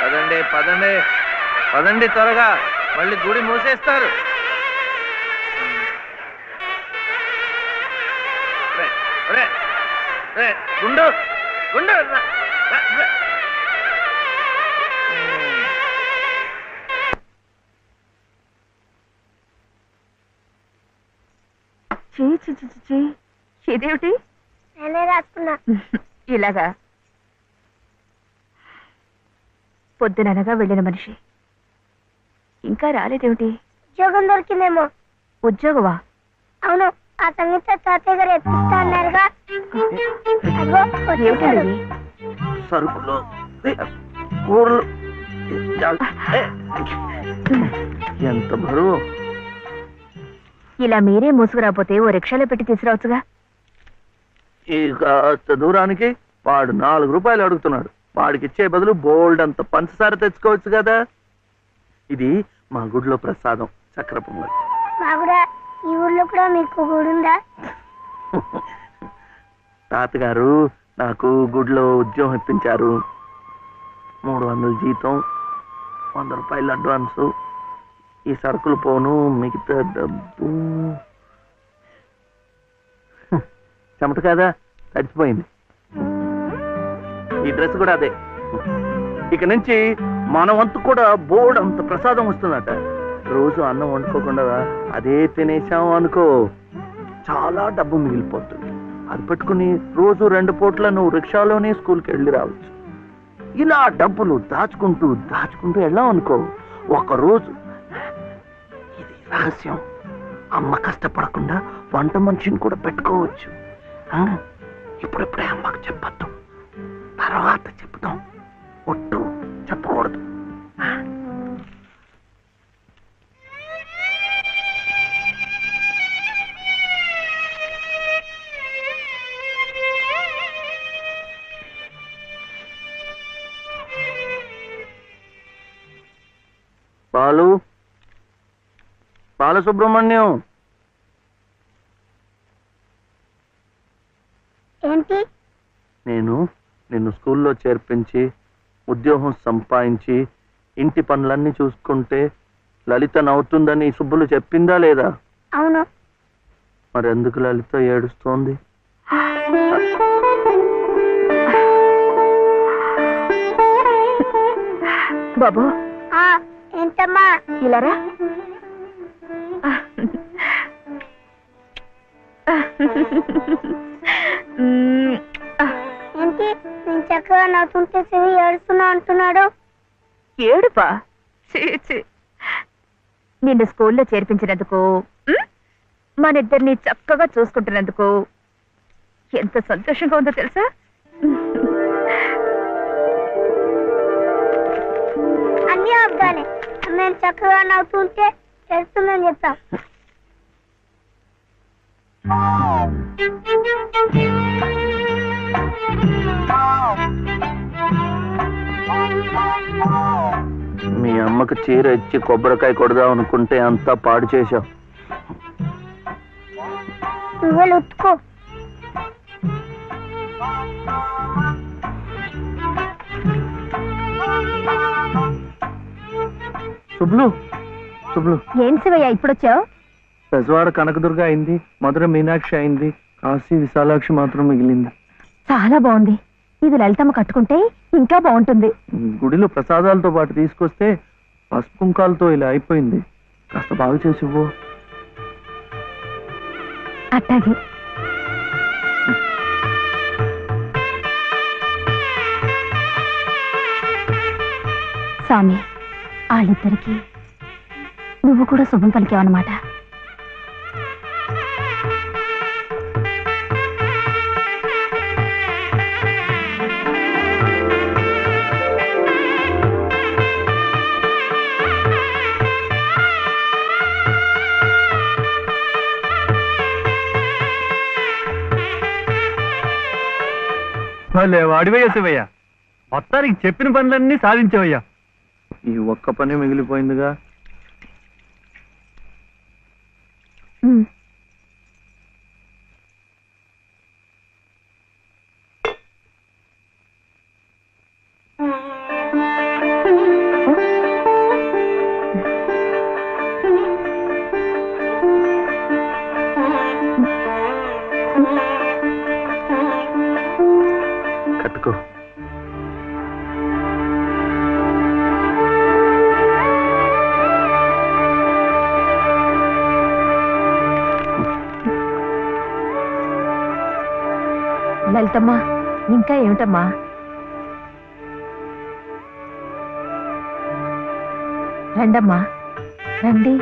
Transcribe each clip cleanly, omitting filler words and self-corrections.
పదండి పదండి పదండి త్వరగా, మళ్ళీ గుడి మూసేస్తారు. గుండు గుండు ఇదేమిటి? నేనే రాసుకున్నా. ఇలాగా పొద్దుననగా వెళ్ళిన మనిషి ఇంకా రాలేదేమిటి? ఉద్యోగం దొరికిందేమో. ఉద్యోగమా? అవును, ఆ సంగీత తాతయ్య గారు ఎప్పిస్తా అన్నారుగా. అదిగో వచ్చేసాడు. సరుకులు కూరలు ఎంత బరువు. ఇలా మీరే మూసుకురాపోతే ఓ రిక్షాలో పెట్టి తీసుకురావచ్చుగా. ఈ కాస్త దూరానికి వాడు 4 రూపాయలు అడుగుతున్నాడు. వాడికి ఇచ్చే బదులు బోల్డ్ అంత పంచదార తెచ్చుకోవచ్చు కదా. ఇది మా గుడిలో ప్రసాదం, చక్కెర పొంగల్. మా కూడా ఈ ఊర్లో కూడా మీకు గుడుందా? తాతగారు నాకు గుడిలో ఉద్యోగం ఇప్పించారు. 300 జీతం, 100 రూపాయలు అడ్వాన్సు. ఈ సరుకులు పోను, మిగతా డబ్బు చెమట కదా తడిచిపోయింది. ఈ డ్రెస్ కూడా అదే. ఇక నుంచి మన వంతు కూడా బోర్డు అంత ప్రసాదం వస్తుందట. రోజు అన్నం వండుకోకుండా అదే తినేసాం అనుకో, చాలా డబ్బు మిగిలిపోతుంది. అది పెట్టుకుని రోజు 2 పూట్ల నువ్వు రిక్షాలోనే స్కూల్కి వెళ్ళి రావచ్చు. ఇలా డబ్బులు దాచుకుంటూ దాచుకుంటూ వెళ్ళాం అనుకో, ఒకరోజు, ఇది రహస్యం, అమ్మ కష్టపడకుండా వంట మనిషిని కూడా పెట్టుకోవచ్చు. ఇప్పుడిప్పుడే అమ్మకు చెప్పద్దు, తర్వాత చెప్తాం. ఒట్టు చెప్పకూడదు. బాలసుబ్రహ్మణ్యం, ఏంటి? నేను నిన్ను స్కూల్లో చేర్పించి ఉద్యోగం సంపాదించి ఇంటి పనులన్నీ చూసుకుంటే లలిత నవ్వుతుందని సుబ్బులు చెప్పిందా లేదా? అవును. మరి ఎందుకు లలిత ఏడుస్తోంది? బాబు. ఏంటమ్మా? ఇలారా. ఏంటి నేను చక్కగా నవ్వుతుంటే చెవి ఏడుస్తున్నా అంటున్నాడు? ఏడుపా? నిన్ను స్కూల్లో చేర్పించినందుకు, మన ఇద్దరిని చక్కగా చూసుకుంటున్నందుకు ఎంత సంతోషంగా ఉందో తెలుసా? అన్నీ అబ్బాలే. మేము చక్కగా నవ్వుతుంటే ఏడుస్తుందని చెప్పాం. మీ అమ్మకు చీర ఇచ్చి కొబ్బరికాయ కొడదాం అనుకుంటే అంతా పాడు చేశావు. నువ్వే ఉత్తుకో. శుభ్లు, శుభ్లు. ఏం శివయ్య ఇప్పుడొచ్చావు? పెజవాడ కనకదుర్గ అయింది, మధుర మీనాక్షి అయింది, కాశీ విశాలాక్షి మాత్రం మిగిలింది. చాలా బాగుంది. ఇది లలితమ్మ కట్టుకుంటే ఇంకా బాగుంటుంది. గుడిలో ప్రసాదాలతో పాటు తీసుకొస్తే పసుపు కుంకాలతో ఇలా అయిపోయింది. కాస్త బాగు చేసి ఇవ్వు. అట్టాగే. స్వామి, వాళ్ళిద్దరికి నువ్వు కూడా శుభం పలికావన్నమాట. వాడివయ్యా శివయ్య, మొత్తానికి చెప్పిన పనులన్నీ సాధించవయ్యా. ఈ ఒక్క పని మిగిలిపోయిందిగా. లలితమ్మా, ఇంకా ఏమిటమ్మా? రండమ్మా, రండి.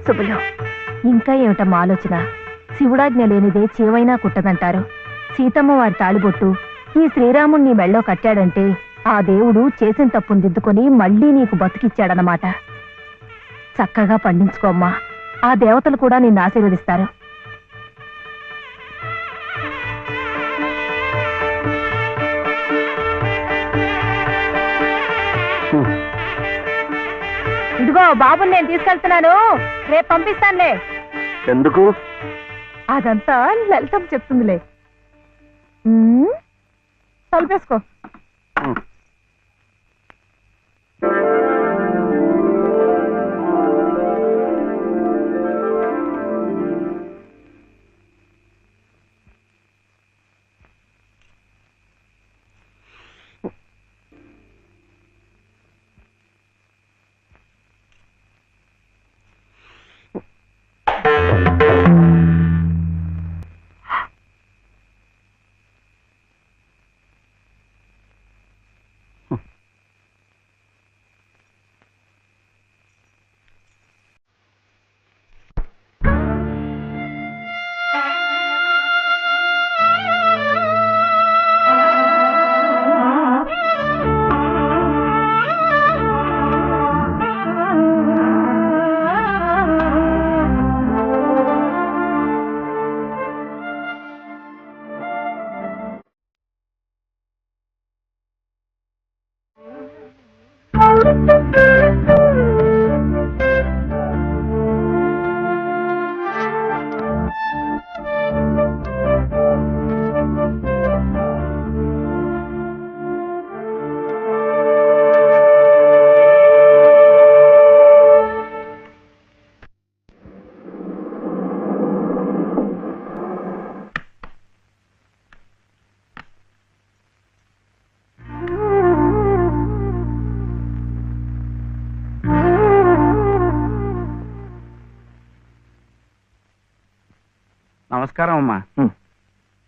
శుభలో, ఇంకా ఏమిటమ్మా ఆలోచన? శివుడాజ్ఞ లేనిదే చేవైనా కుట్టదంటారు. సీతమ్మ వారి తాళిబొట్టు ఈ శ్రీరాముణ్ణి మెళ్ళో కట్టాడంటే ఆ దేవుడు చేసిన తప్పును దిద్దుకొని మళ్ళీ నీకు బతికిచ్చాడనమాట. చక్కగా పండించుకోమ్మా, ఆ దేవతలు కూడా నిన్ను ఆశీర్వదిస్తారు. ఇదిగో బాబుని నేను తీసుకెళ్తున్నాను, రేపు పంపిస్తానులే. ఎందుకు? అదంతా లలితమ్మ చెప్తుందిలే. తలుపేసుకో. నమస్కారం అమ్మా.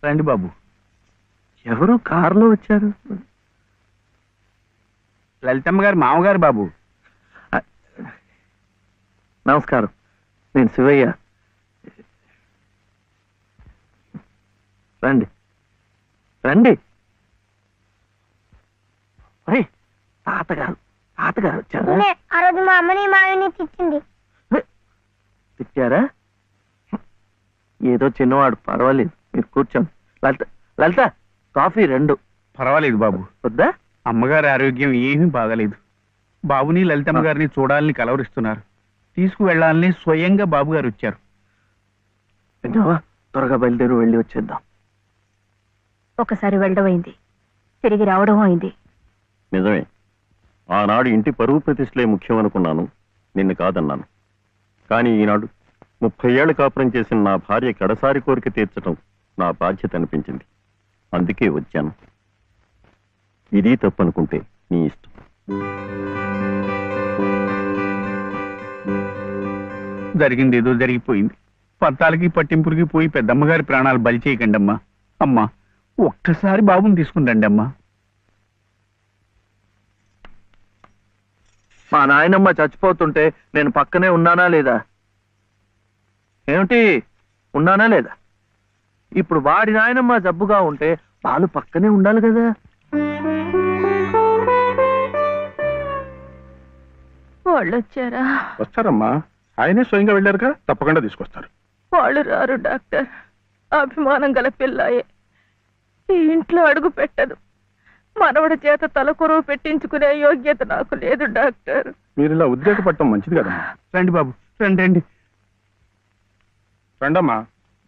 రండి బాబు. ఎవరు కారులో వచ్చారు? లలితమ్మ గారు మామగారు బాబు. నమస్కారం, నేను శివయ్య. రండి రండి. తాతగారు తాతగారు వచ్చారా? ఆ రోజు మా అమ్మని మావిని తిట్టింది. తిట్టారా? ఏదో చిన్నవాడు, పర్వాలేదు, మీరు కూర్చోండి. లలిత లలిత కాఫీ 2. పర్వాలేదు బాబు. వద్దా? అమ్మగారి ఆరోగ్యం ఏమీ బాగలేదు. బాబుని లలితమ్మ గారిని చూడాలని కలవరిస్తున్నారు. తీసుకువెళ్లాలని స్వయంగా బాబు గారు వచ్చారు. విన్నావా? త్వరగా బయలుదేరి వెళ్ళి వచ్చేద్దాం. ఒకసారి వెళ్ళడం అయింది, తిరిగి రావడం అయింది. నిజమే, ఆనాడు ఇంటి పరువు ప్రతిష్టలే ముఖ్యం అనుకున్నాను, నిన్ను కాదన్నాను. కానీ ఈనాడు 30 ఏళ్ల కాపురం చేసిన నా భార్య కడసారి కోరిక తీర్చడం నా బాధ్యత అనిపించింది. అందుకే వచ్చాను. ఇది తప్పనుకుంటే నీ ఇష్టం. జరిగింది ఏదో జరిగిపోయింది. పత్తాలకి పట్టింపులకి పోయి పెద్దమ్మగారి ప్రాణాలు బలి చేయకండి అమ్మా. అమ్మా, ఒక్కసారి బాబుని తీసుకుంటండి అమ్మా. మా నాయనమ్మ చచ్చిపోతుంటే నేను పక్కనే ఉన్నానా లేదా? ఏమిటి, ఉన్నానా లేదా? ఇప్పుడు వాడి నాయనమ్మ జబ్బుగా ఉంటే వాళ్ళు పక్కనే ఉండాలి కదా. వాళ్ళు వచ్చారా? వస్తారమ్మా, ఆయనే స్వయంగా వెళ్ళారుగా, తప్పకుండా తీసుకొస్తారు. వాళ్ళు రారు డాక్టర్. అభిమానం గల పిల్లాయే, ఈ ఇంట్లో అడుగు పెట్టదు. మనవడి చేత తలకొరువు పెట్టించుకునే యోగ్యత నాకు లేదు డాక్టర్. మీరు ఇలా ఉద్రేకపడటం మంచిది కదమ్మా. రండి బాబు, రండి రండి. రండమ్మా,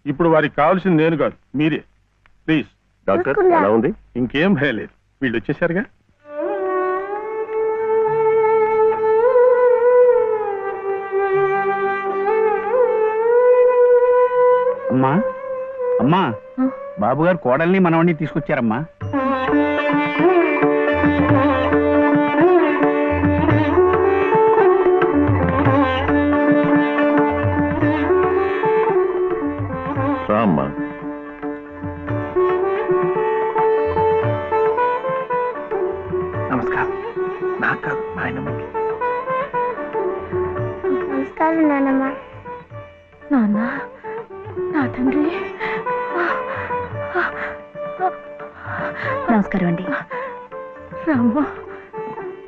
ఇప్పుడు వారికి కావాల్సింది నేను కాదు, మీరే. ప్లీజ్. డాక్టర్ ఎలా ఉంది? ఇంకేం భయం లేదు, వీళ్ళు వచ్చేసారుగా. అమ్మా అమ్మా, బాబు గారు కోడల్ని మనవడిని తీసుకొచ్చారమ్మా. రా అమ్మా. నమస్కారం. నాకు కాదు, మా ఆయనమ్మకి. నమస్కారం నానమ్మ. నాన్న, నా తండ్రి. నమస్కారం అండి. రామ్మ,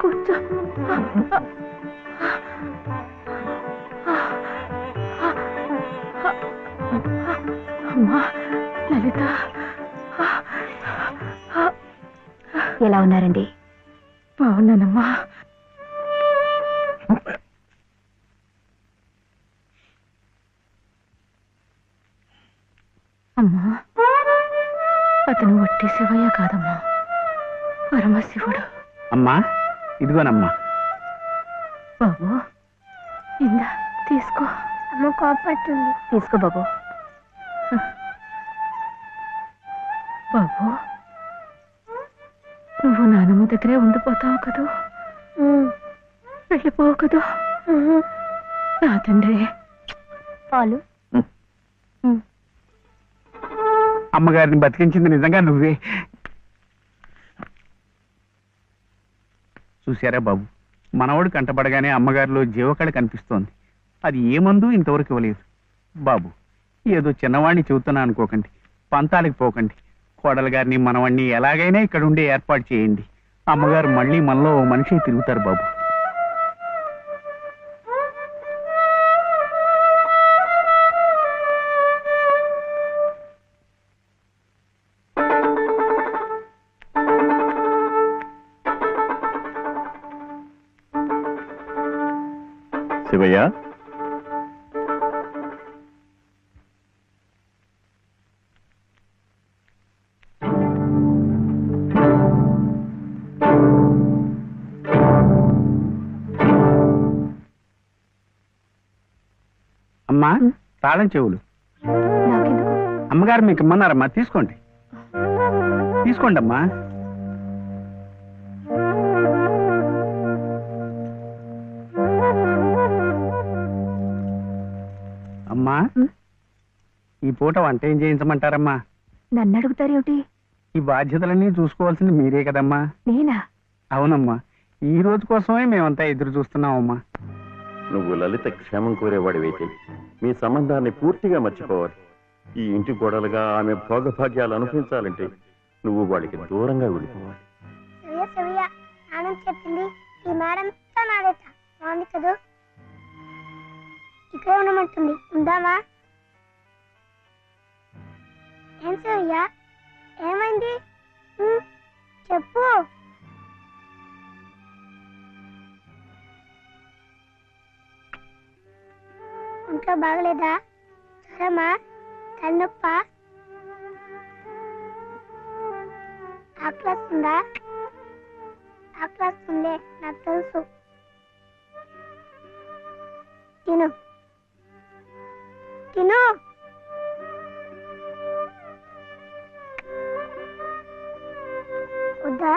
కూర్చో. అమ్మా లలిత, ఎలా ఉన్నారండి? బాగున్నానమ్మా. అమ్మా, అతను వట్టి శివయ్య కాదమ్మా, పరమశివుడు. అమ్మా ఇదిగోనమ్మా. బాబు, ఇందా తీసుకో. అమ్మ కోపడుతుంది. తీసుకో బాబు. బాబు, నువ్వు నానమ్మ దగ్గరే ఉండిపోతావు కదూ, వెళ్ళిపోవు కదూ. నా తండ్రి. పాలు. అమ్మగారిని బతికించింది నిజంగా నువ్వే. చూశారా బాబు, మనవడు కంటపడగానే అమ్మగారిలో జీవకళ కనిపిస్తోంది. అది ఏమందు ఇంతవరకు ఇవ్వలేదు. బాబు, ఏదో చిన్నవాడిని చెబుతున్నా అనుకోకండి, పంతాలకు పోకండి. కోడలు గారిని మనవాణ్ణి ఎలాగైనా ఇక్కడ ఉండే ఏర్పాటు చేయండి. అమ్మగారు మళ్ళీ మనలో ఓ మనిషి తిరుగుతారు బాబు. శివయ్య, అమ్మా, తాళం చెవులు. నాకెందుకు? అమ్మగారు మీకు ఇమ్మన్నారమ్మా, తీసుకోండి. తీసుకోండి అమ్మా. అమ్మా, ఈ పూట వంట ఏం చేయించమంటారమ్మా? నన్ను అడుగుతారేమిటి? ఈ బాధ్యతలన్నీ చూసుకోవాల్సింది మీరే కదమ్మా. నేనా? అవునమ్మా, ఈ రోజు కోసమే మేమంతా ఎదురు చూస్తున్నామమ్మా. నువ్వు లలిత క్షేమం కోరేవాడివైతే మీ సంబంధాన్ని పూర్తిగా మర్చిపోవాలి. ఈ ఇంటి గోడలుగా ఆమె భోగభాగ్యాలు అనుభవించాలంటే నువ్వు వాడికి దూరంగా వెళ్ళిపోవాలి. సవ్య సవ్య నాన్న చెప్పింది ఈ మేడంతో నాదేట బాగుంది కదూ. ఇక్కడే ఉండమంటుంది, ఉందామా? ఏం సవ్య, ఏమైంది? చెప్పు. ఇంట్లో బాగలేదా? జ్వరమా? తలనొప్ప? ఆకలిస్తుందా? ఆకలిస్తుందే, నాకు తెలుసు. తిను తిను. వద్దా?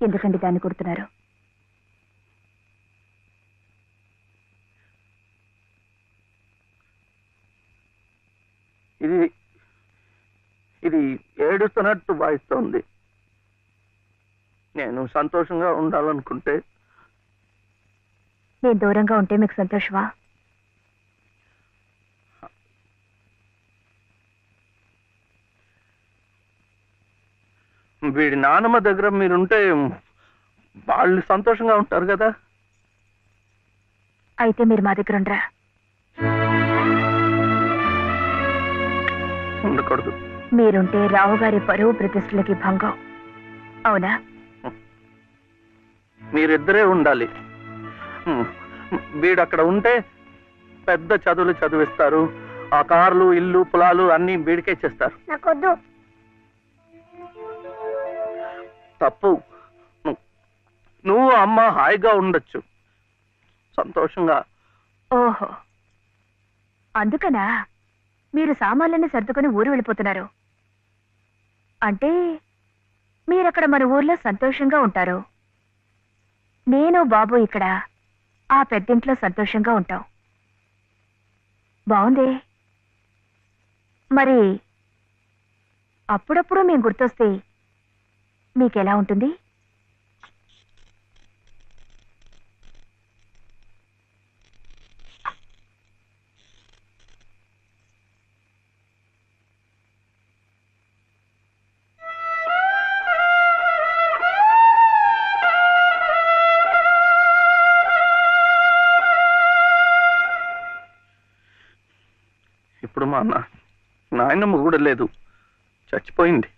ఎందుకండి దాన్ని కొడుతున్నారు? ఇది ఇది ఏడుస్తున్నట్టు వాయిస్తోంది. నేను సంతోషంగా ఉండాలనుకుంటే నేను దూరంగా ఉంటే మీకు సంతోషమా? వీడి నాన్నమ్మ దగ్గర మీరుంటే వాళ్ళు సంతోషంగా ఉంటారు కదా. అయితే మీరు మా దగ్గర ఉండరా? ఉండకూడదు. మీరుంటే రావు గారి పరువు ప్రతిష్టలకి భంగం. అవునా? మీరిద్దరే ఉండాలి. వీడు అక్కడ ఉంటే పెద్ద చదువులు చదివిస్తారు. ఆ కార్లు, ఇల్లు, పొలాలు అన్ని వీడికే చేస్తారు. నాకొద్దు. తప్పు. నువ్వు అమ్మ హాయిగా ఉండొచ్చు, సంతోషంగా. ఓహో, అందుకనా మీరు సామాన్లన్నీ సర్దుకొని ఊరు వెళ్ళిపోతున్నారు? అంటే మీరక్కడ మన ఊర్లో సంతోషంగా ఉంటారు, నేను బాబు ఇక్కడ ఆ పెద్దింట్లో సంతోషంగా ఉంటాం. బాగుంది. మరి అప్పుడప్పుడు మేము గుర్తొస్తే మీకెలా ఉంటుంది? ఇప్పుడు మా నాయనమ్మ కూడా లేదు, చచ్చిపోయింది.